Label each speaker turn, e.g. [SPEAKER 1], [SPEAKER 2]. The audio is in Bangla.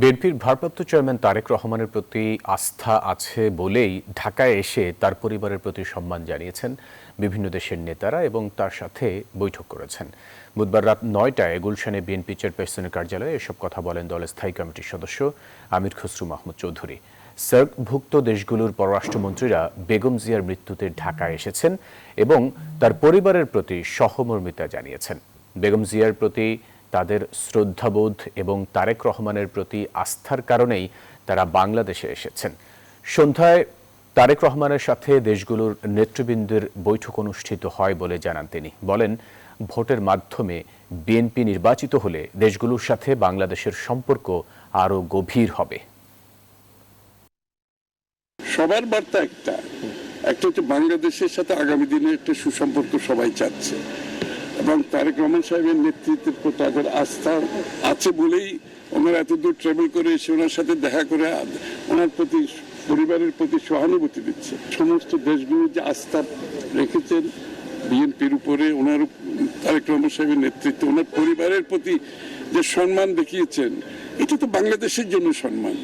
[SPEAKER 1] বিএনপির ভারপ্রাপ্ত চেয়ারম্যান তারেক রহমানের প্রতি আস্থা আছে বলেই ঢাকায় এসে তার পরিবারের প্রতি সম্মান জানিয়েছেন বিভিন্ন দেশের নেতারা এবং তার সাথে বৈঠক করেছেন। বুধবার রাত ৯টায় গুলশানে বিএনপি চেয়ারপারসনের কার্যালয়ে এসব কথা বলেন দলের স্থায়ী কমিটির সদস্য আমির খসরু মাহমুদ চৌধুরী। সার্কভুক্ত দেশগুলোর পররাষ্ট্রমন্ত্রীরা বেগম জিয়ার মৃত্যুতে ঢাকায় এসেছেন এবং তার পরিবারের প্রতি সহমর্মিতা জানিয়েছেন। বেগম জিয়ার প্রতি তাদের শ্রদ্ধাবোধ এবং তারেক রহমানের প্রতি আস্থার কারণেই তারা বাংলাদেশে এসেছেন। সন্ধ্যায় তারেক রহমানের সাথে দেশগুলোর নেতৃবৃন্দের বৈঠক অনুষ্ঠিত হয় বলে জানান তিনি। বলেন, ভোটের মাধ্যমে বিএনপি নির্বাচিত হলে দেশগুলোর সাথে বাংলাদেশের সম্পর্ক আরও গভীর হবে।
[SPEAKER 2] সবার বার্তা একটা হচ্ছে বাংলাদেশের সাথে আগামী দিনে একটা সুসম্পর্ক সবাই চাচ্ছে এবং তারেক রহমান সাহেবের নেতৃত্বের প্রতি তাদের আস্থা আছে বলেই ওনারা এতদূর ট্রাভেল করে এসে ওনার সাথে দেখা করে ওনার প্রতি পরিবারের প্রতি সহানুভূতি দিচ্ছে। সমস্ত দেশগুলো যে আস্থা রেখেছেন বিএনপির উপরে, ওনার তারেক রহমান সাহেবের নেতৃত্বে ওনার পরিবারের প্রতি যে সম্মান দেখিয়েছেন, এটা তো বাংলাদেশের জন্য সম্মান।